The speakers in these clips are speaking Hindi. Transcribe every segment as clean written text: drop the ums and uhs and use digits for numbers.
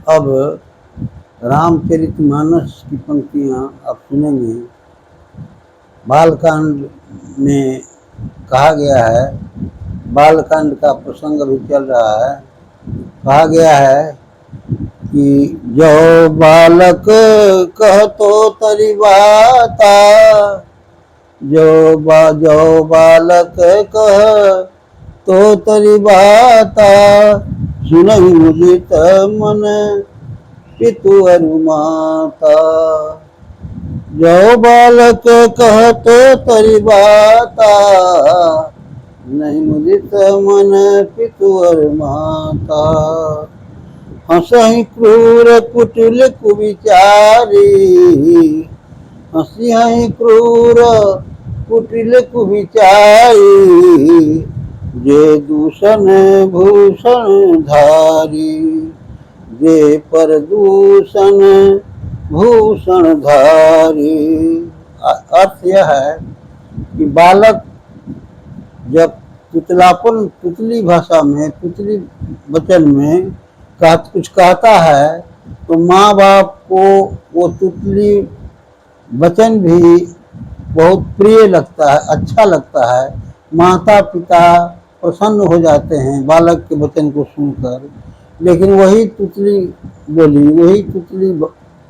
अब रामचरितमानस की पंक्तियाँ आप सुनेंगे। बालकांड में कहा गया है, बालकांड का प्रसंग अभी चल रहा है। कहा गया है कि जो बालक कहतो तरि बाता, जो बालक कह तो तरि बाता, सुनहि मुदित मन पितु अरु माता। जो बालक कह तो तरि बाता, नहीं मुदित मन पितु अरु माता। हंसहि क्रूर कुटिल कुविचारी, हंसी क्रूर कुटिल कुविचारी, जे दूषण भूषण धारी, जे प्रदूषण भूषण धारी। अर्थ यह है कि बालक जब तुतलापन, तुतली भाषा में, तुतली वचन में कुछ कहता है तो माँ बाप को वो तुतली वचन भी बहुत प्रिय लगता है, अच्छा लगता है। माता पिता प्रसन्न हो जाते हैं बालक के वचन को सुनकर। लेकिन वही तुतली बोली, वही तुतली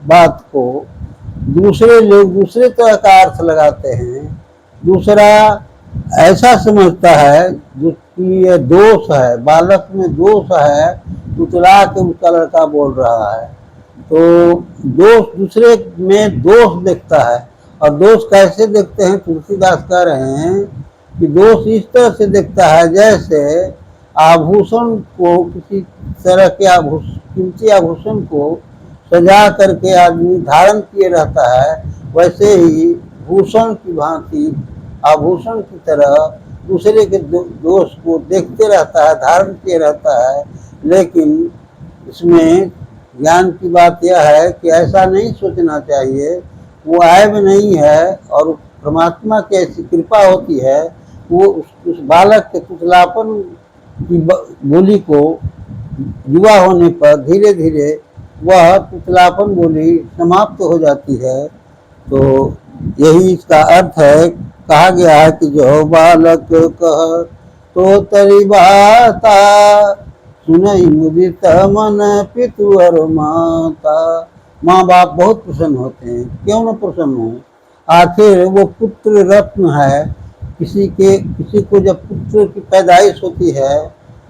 बात को दूसरे लोग दूसरे तरह का अर्थ लगाते हैं। दूसरा ऐसा समझता है जो कि ये दोष है, बालक में दोष है, तुतला के उसका लड़का बोल रहा है। तो दोष, दूसरे में दोष देखता है। और दोष कैसे देखते हैं? तुलसीदास कह रहे हैं कि दोष इस तरह से देखता है जैसे आभूषण को, किसी तरह के कीमती आभूषण को सजा करके आदमी धारण किए रहता है, वैसे ही भूषण की भांति, आभूषण की तरह दूसरे के दोष को देखते रहता है, धारण किए रहता है। लेकिन इसमें ज्ञान की बात यह है कि ऐसा नहीं सोचना चाहिए। वो ऐब नहीं है, और परमात्मा की ऐसी कृपा होती है, वो उस बालक के तुतलापन की बोली को युवा होने पर धीरे धीरे वह तुतलापन बोली समाप्त हो जाती है। तो यही इसका अर्थ है। कहा गया है कि जो बालक कह तो तरि बाता, सुनहि मुदित मन पितु अरु माता। माँ बाप बहुत प्रसन्न होते हैं, क्यों न प्रसन्न हो? आखिर वो पुत्र रत्न है। किसी को जब पुत्र की पैदाइश होती है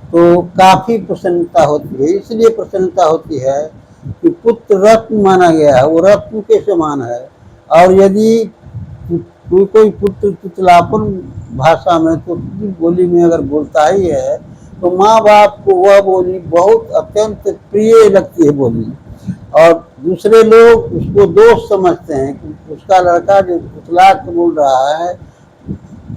तो काफी प्रसन्नता होती है। इसलिए प्रसन्नता होती है कि पुत्र रत्न माना गया है, वो रत्न के समान है। और यदि कोई पुत्र तुतलापन भाषा में, तो बोली में अगर बोलता ही है तो माँ बाप को वह बोली बहुत अत्यंत प्रिय लगती है बोली। और दूसरे लोग उसको दोष समझते हैं कि उसका लड़का जो तुतला के बोल रहा है,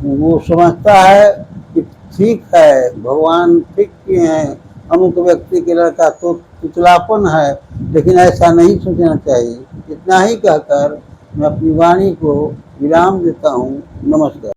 वो समझता है कि ठीक है, भगवान ठीक किए हैं, अमुक व्यक्ति के लड़का तो तुतलापन है। लेकिन ऐसा नहीं सोचना चाहिए। इतना ही कहकर मैं अपनी वाणी को विराम देता हूँ। नमस्कार।